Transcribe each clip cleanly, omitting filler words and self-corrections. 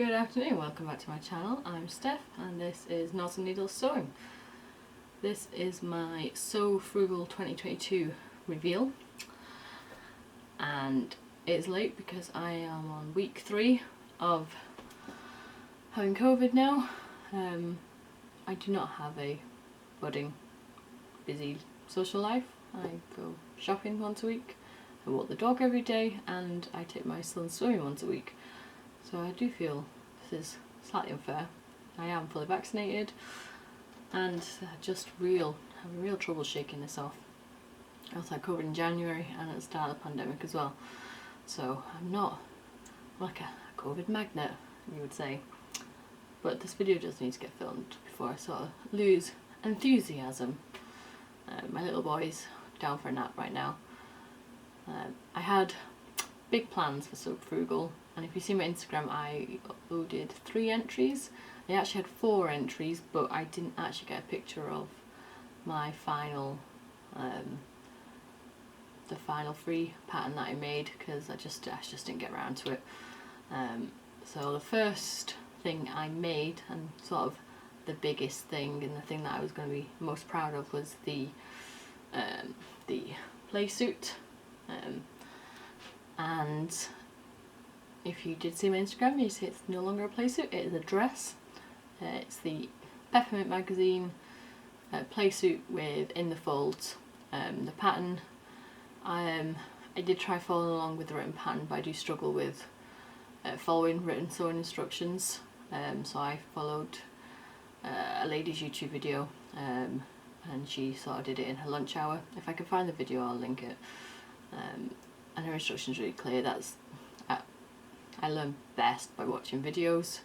Good afternoon, welcome back to my channel. I'm Steph and this is Knots and Needles Sewing. This is my Sew Frugal 2022 reveal and it's late because I am on week 3 of having COVID now. I do not have a budding, busy social life. I go shopping once a week, I walk the dog every day and I take my son swimming once a week. So I do feel this is slightly unfair. I am fully vaccinated and just having real trouble shaking this off. I also had COVID in January and at the start of the pandemic as well. So I'm like a COVID magnet, you would say. But this video does need to get filmed before I sort of lose enthusiasm. My little boy's down for a nap right now. I had big plans for Sew Frugal, and if you see my Instagram I uploaded 3 entries. I actually had 4 entries, but I didn't actually get a picture of my final the final free pattern that I made because I just didn't get around to it. So the first thing I made, and sort of the biggest thing and the thing that I was going to be most proud of, was the Playsuit. And if you did see my Instagram, you see it's no longer a Playsuit, it is a dress. It's the Peppermint magazine Playsuit with in the folds. The pattern, I did try following along with the written pattern, but I do struggle with following written sewing instructions. So I followed a lady's YouTube video and she sort of did it in her lunch hour. If I can find the video I'll link it. And her instructions are really clear. I learn best by watching videos,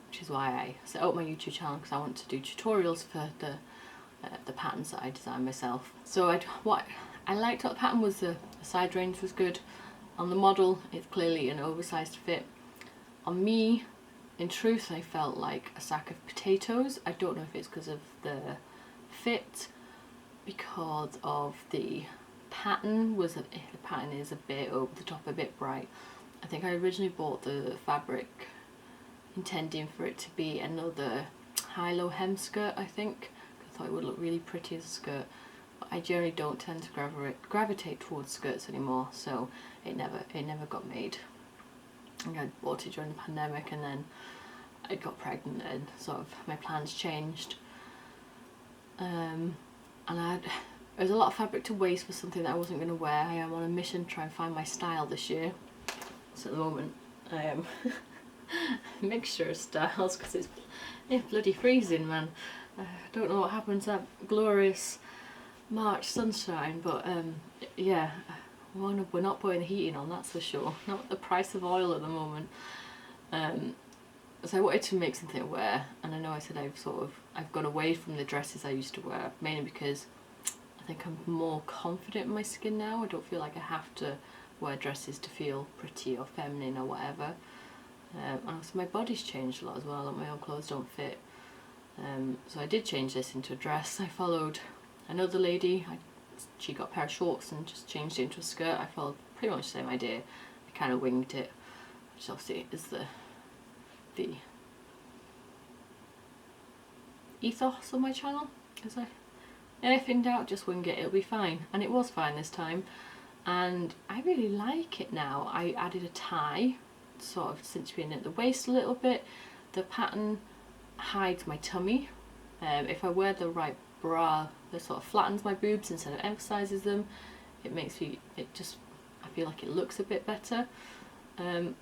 which is why I set up my YouTube channel, because I want to do tutorials for the patterns that I design myself. So what I liked about the pattern was the side range was good. On the model it's clearly an oversized fit. On me, in truth, I felt like a sack of potatoes. I don't know if it's because of the fit, because of the pattern is a bit over the top, a bit bright. I think I originally bought the fabric intending for it to be another high-low hem skirt, I think. I thought it would look really pretty as a skirt, but I generally don't tend to gravitate towards skirts anymore, so it never got made. I think I bought it during the pandemic and then I got pregnant and sort of my plans changed. And there's a lot of fabric to waste for something that I wasn't going to wear. I am on a mission to try and find my style this year. So at the moment I am a mixture of styles because it's bloody freezing, man. I don't know what happened to that glorious March sunshine, but yeah, we're not putting the heating on, that's for sure. Not the price of oil at the moment. So I wanted to make something to wear, and I know I said I've gone away from the dresses I used to wear, mainly because I think I'm more confident in my skin now. I don't feel like I have to wear dresses to feel pretty or feminine or whatever. And also my body's changed a lot as well, like my own clothes don't fit. So I did change this into a dress. I followed another lady, she got a pair of shorts and just changed it into a skirt. I followed pretty much the same idea. I kind of winged it, which obviously is the ethos of my channel. If in doubt, just wing it, it'll be fine. And it was fine this time, and I really like it now. I added a tie, sort of cinching in at the waist a little bit. The pattern hides my tummy. If I wear the right bra, that sort of flattens my boobs instead of emphasizes them. I feel like it looks a bit better. And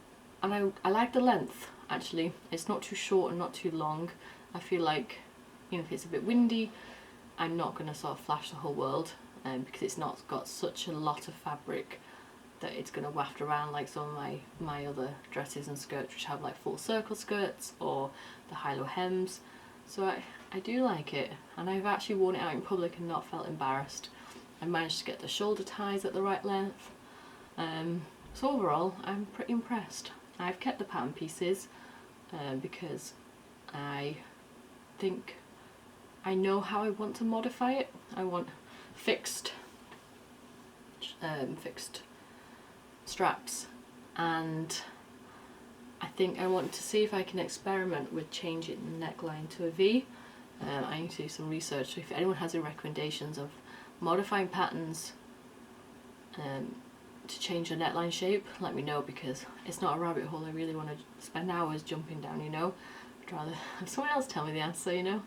I like the length, actually. It's not too short and not too long. I feel like, you know, if it's a bit windy, I'm not going to sort of flash the whole world, because it's not got such a lot of fabric that it's going to waft around like some of my other dresses and skirts, which have like full circle skirts or the high-low hems. So I do like it, and I've actually worn it out in public and not felt embarrassed. I managed to get the shoulder ties at the right length. So overall, I'm pretty impressed. I've kept the pattern pieces because I think I know how I want to modify it. I want fixed straps, and I think I want to see if I can experiment with changing the neckline to a V. I need to do some research, so if anyone has any recommendations of modifying patterns to change the neckline shape, let me know, because it's not a rabbit hole I really want to spend hours jumping down, you know. I'd rather have someone else tell me the answer, you know.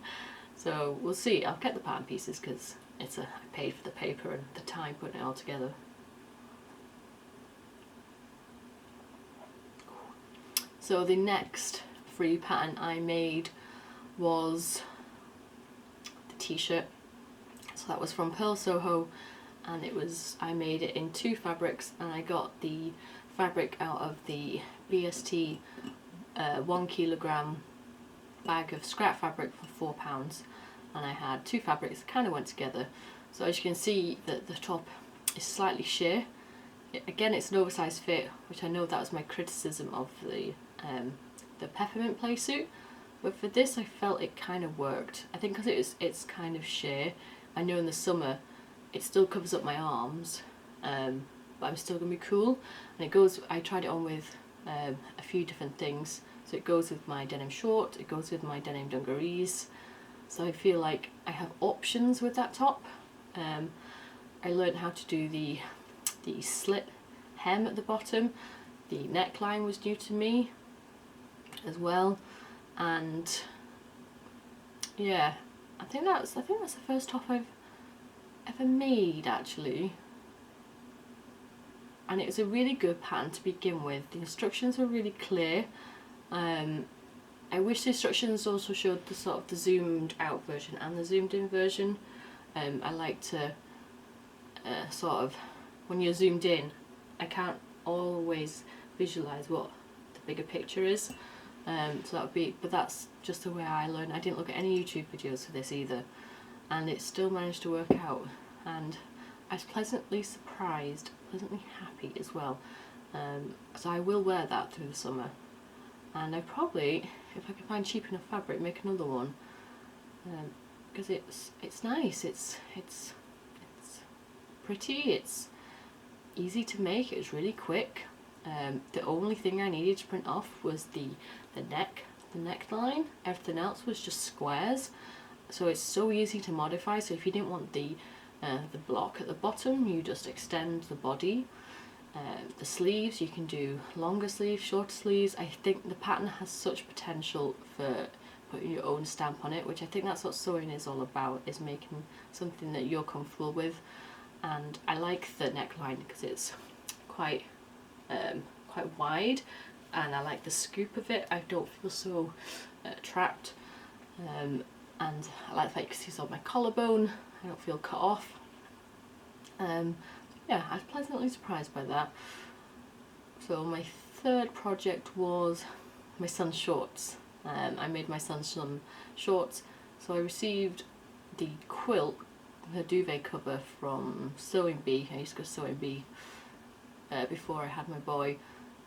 So we'll see. I'll get the pattern pieces because I paid for the paper and the time putting it all together. So the next free pattern I made was the t-shirt. So that was from Pearl Soho, and I made it in 2 fabrics, and I got the fabric out of the BST 1 kilogram bag of scrap fabric for £4, and I had 2 fabrics that kind of went together. So as you can see, that the top is slightly sheer. Again, it's an oversized fit, which I know that was my criticism of the peppermint Playsuit, but for this I felt it kind of worked. I think because it's kind of sheer. I know in the summer it still covers up my arms, but I'm still gonna be cool. And it goes. I tried it on with a few different things. So it goes with my denim short. It goes with my denim dungarees. So I feel like I have options with that top. I learned how to do the slit hem at the bottom. The neckline was new to me as well, and yeah, I think that's the first top I've ever made, actually. And it was a really good pattern to begin with. The instructions were really clear. I wish the instructions also showed the sort of the zoomed out version and the zoomed in version. I like to sort of, when you're zoomed in, I can't always visualize what the bigger picture is. So that would be, but that's just the way I learn. I didn't look at any YouTube videos for this either, and it still managed to work out. And I was pleasantly surprised, pleasantly happy as well. So I will wear that through the summer, and I probably, if I can find cheap enough fabric, make another one, because it's nice. It's pretty. It's easy to make. It was really quick. The only thing I needed to print off was the neckline. Everything else was just squares. So it's so easy to modify. So if you didn't want the block at the bottom, you just extend the body. The sleeves, you can do longer sleeves, shorter sleeves. I think the pattern has such potential for putting your own stamp on it, which I think that's what sewing is all about, is making something that you're comfortable with. And I like the neckline because it's quite wide, and I like the scoop of it. I don't feel so trapped, and I like the fact you can see it's on my collarbone. I don't feel cut off. Yeah, I was pleasantly surprised by that. So my third project was my son's shorts. I made my son some shorts. So I received the quilt, the duvet cover, from Sewing Bee. I used to go Sewing Bee before I had my boy,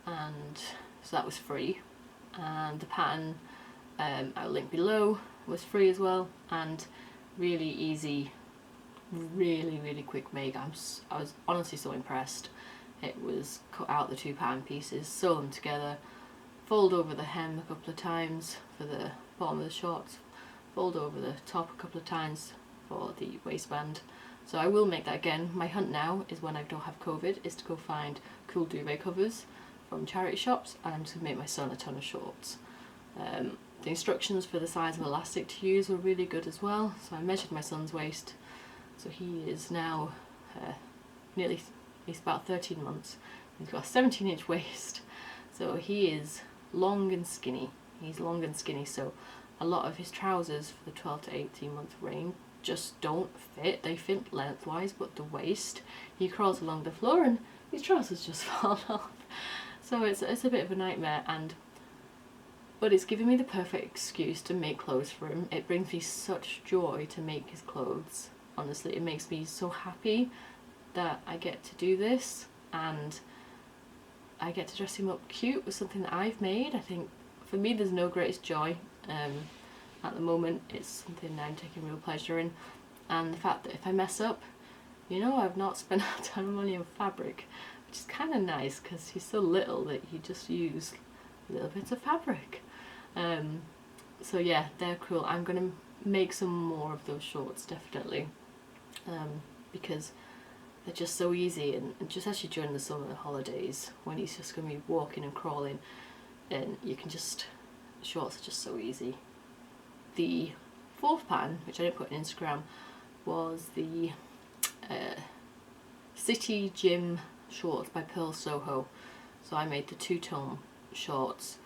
and so that was free. And the pattern, I'll link below, was free as well, and really easy, really quick make. I was honestly so impressed. It was cut out the 2 pattern pieces, sew them together, fold over the hem a couple of times for the bottom of the shorts, fold over the top a couple of times for the waistband. So I will make that again. My hunt now is, when I don't have COVID, is to go find cool duvet covers from charity shops, and I'm just going to make my son a ton of shorts. The instructions for the size of elastic to use were really good as well. So I measured my son's waist. So he is now he's about 13 months. He's got a 17-inch waist. So he is long and skinny. He's long and skinny, so a lot of his trousers for the 12 to 18 month range just don't fit. They fit lengthwise, but the waist, he crawls along the floor and his trousers just fall off. So it's a bit of a nightmare, but it's given me the perfect excuse to make clothes for him. It brings me such joy to make his clothes. Honestly, it makes me so happy that I get to do this, and I get to dress him up cute with something that I've made. I think for me there's no greatest joy. At the moment it's something I'm taking real pleasure in, and the fact that if I mess up, you know, I've not spent a ton of money on fabric, which is kind of nice because he's so little that you just use little bits of fabric. So yeah, they're cool. I'm gonna make some more of those shorts definitely, because they're just so easy, and just actually during the summer holidays when he's just gonna be walking and crawling, and you can just, shorts are just so easy. The fourth pattern, which I didn't put on Instagram, was the City Gym shorts by Pearl Soho. So I made the two-tone shorts,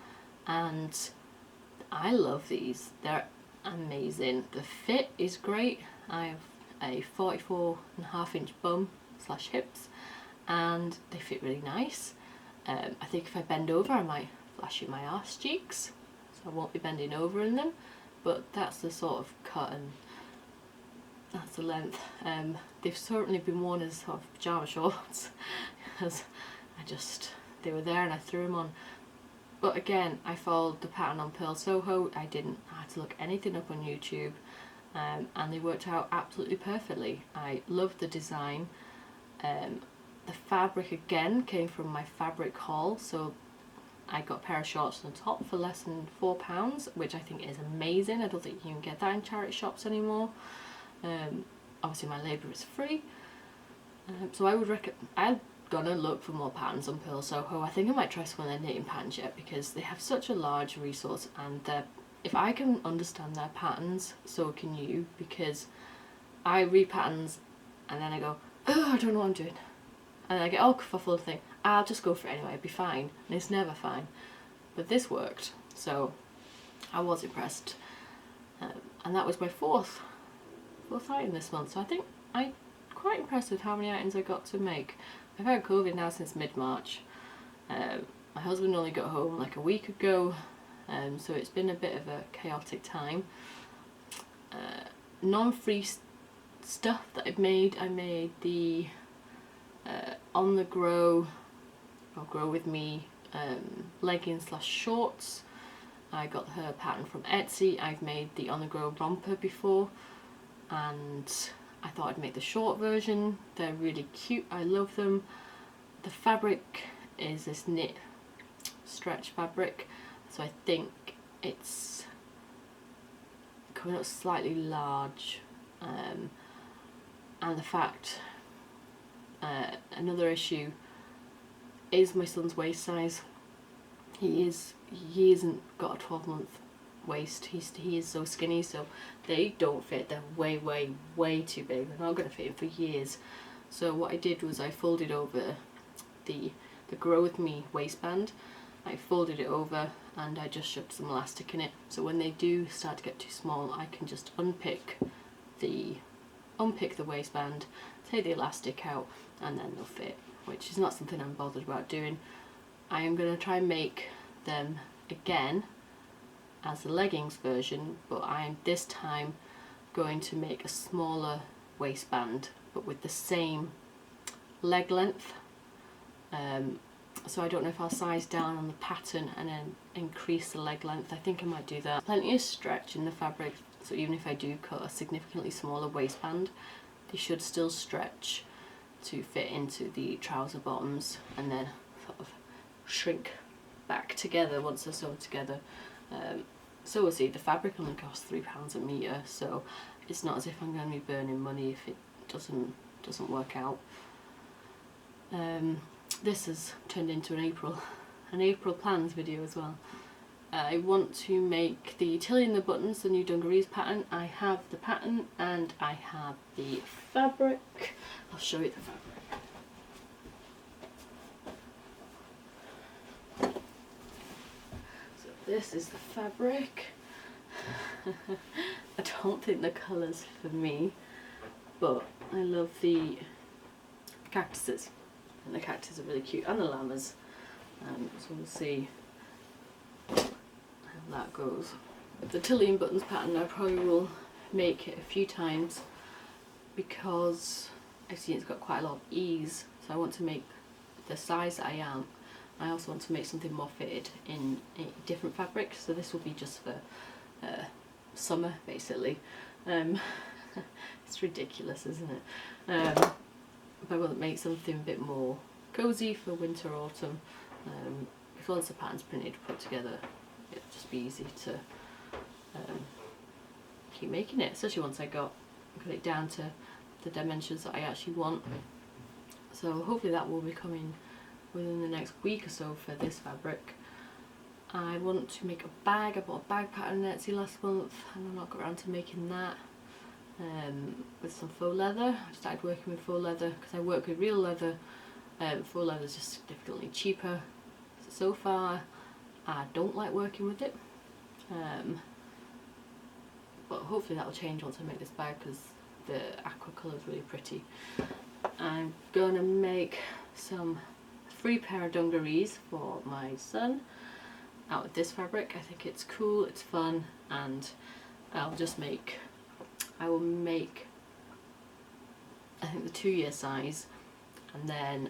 and I love these. They're amazing. The fit is great. I have a 44.5-inch bum / hips, and they fit really nice. I think if I bend over I might flash you my arse cheeks, so I won't be bending over in them, but that's the sort of cut and that's the length. They've certainly been worn as sort of pyjama shorts because they were there and I threw them on. But again, I followed the pattern on Pearl Soho. I didn't have to look anything up on YouTube, and they worked out absolutely perfectly. I loved the design. The fabric again came from my fabric haul, so I got a pair of shorts on the top for less than £4, which I think is amazing. I don't think you can get that in charity shops anymore. Obviously my labour is free, so I would recommend. I'm gonna look for more patterns on Pearl Soho. I think I might try some of their knitting patterns yet, because they have such a large resource, and if I can understand their patterns, so can you, because I read patterns and then I go, oh, I don't know what I'm doing, and I get all kerfuffled and think, I'll just go for it anyway, it'll be fine, and it's never fine. But this worked, so I was impressed, and that was my fourth item this month. So I think I'm quite impressed with how many items I got to make. I've had COVID now since mid-March. My husband only got home like a week ago, so it's been a bit of a chaotic time. Non-free stuff that I made the On the Grow, or Grow With Me leggings / shorts. I got her pattern from Etsy. I've made the On the Grow romper before, and I thought I'd make the short version. They're really cute, I love them. The fabric is this knit stretch fabric, so I think it's coming up slightly large, and the fact, another issue is my son's waist size. He hasn't got a 12-month waist. He is so skinny, so they don't fit. They're way too big. They're not going to fit him for years. So what I did was I folded over the Grow With Me waistband. I folded it over and I just shoved some elastic in it, so when they do start to get too small, I can just unpick the waistband, take the elastic out, and then they'll fit, which is not something I'm bothered about doing. I am going to try and make them again as the leggings version, but I am this time going to make a smaller waistband but with the same leg length. So I don't know if I'll size down on the pattern and then increase the leg length. I think I might do that. Plenty of stretch in the fabric, so even if I do cut a significantly smaller waistband, they should still stretch to fit into the trouser bottoms and then sort of shrink back together once they're sewn together. So we'll see. The fabric only costs £3 a metre, so it's not as if I'm going to be burning money if it doesn't work out. This has turned into an April plans video as well. I want to make the Tilly and the Buttons, the new dungarees pattern. I have the pattern and I have the fabric. I'll show you the fabric. So this is the fabric. I don't think the colour's for me, but I love the cactuses. And the cactus are really cute, and the llamas. So we'll see how that goes. The Tilly and Buttons pattern, I probably will make it a few times because I've seen it's got quite a lot of ease. So I want to make the size that I am. I also want to make something more fitted in a different fabric. So this will be just for summer, basically. It's ridiculous, isn't it? But I want to make something a bit more cozy for winter, autumn, because once the pattern's printed, put together, it'll just be easy to keep making it, especially once I got it down to the dimensions that I actually want. So hopefully that will be coming within the next week or so for this fabric. I want to make a bag. I bought a bag pattern on Etsy last month and I've not got around to making that. With some faux leather. I started working with faux leather because I work with real leather. Faux leather is just significantly cheaper. So far I don't like working with it, but hopefully that will change once I make this bag because the aqua colour is really pretty. I'm going to make some 3 pair of dungarees for my son out of this fabric. I think it's cool, it's fun, and I will make I think the 2-year size, and then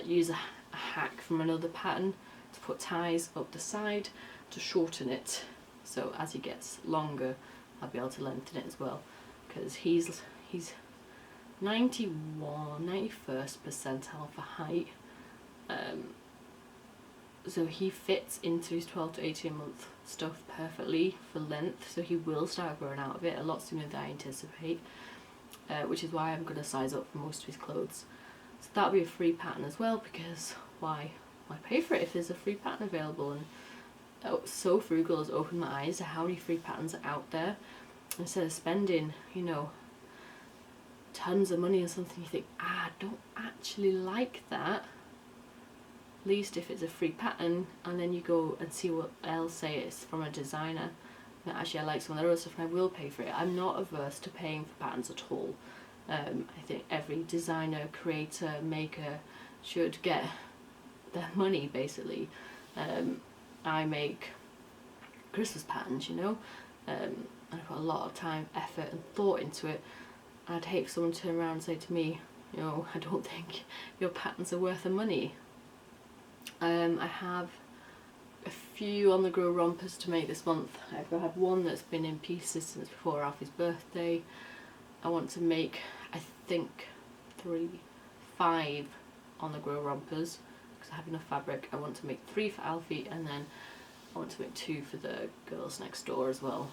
use a hack from another pattern to put ties up the side to shorten it, so as he gets longer I'll be able to lengthen it as well, because he's 91st percentile for height, so he fits into his 12 to 18 month stuff perfectly for length, so he will start growing out of it a lot sooner than I anticipate, which is why I'm going to size up for most of his clothes. So that'll be a free pattern as well, because why pay for it if there's a free pattern available? And So Frugal has opened my eyes to how many free patterns are out there. Instead of spending, you know, tons of money on something you think, I don't actually like that, at least if it's a free pattern and then you go and see what else say it's from a designer, and actually I like some of their other stuff and I will pay for it. I'm not averse to paying for patterns at all. I think every designer, creator, maker should get their money basically. I make Christmas patterns, you know, and I put a lot of time, effort and thought into it. I'd hate for someone to turn around and say to me, you know, I don't think your patterns are worth the money. I have a few on the grow rompers to make this month. I have one that's been in pieces since before Alfie's birthday. I want to make, I think, 5 on the grow rompers because I have enough fabric. I want to make 3 for Alfie, and then I want to make 2 for the girls next door as well.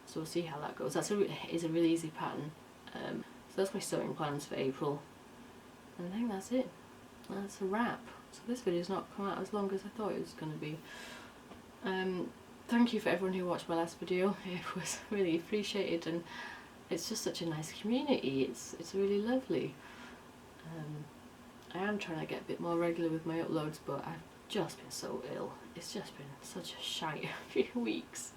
So we'll see how that goes. That's is a really easy pattern. So that's my sewing plans for April, and I think that's it. That's a wrap. So this video's not come out as long as I thought it was going to be. Thank you for everyone who watched my last video. It was really appreciated, and it's just such a nice community. It's really lovely. I am trying to get a bit more regular with my uploads, but I've just been so ill. It's just been such a shite few weeks.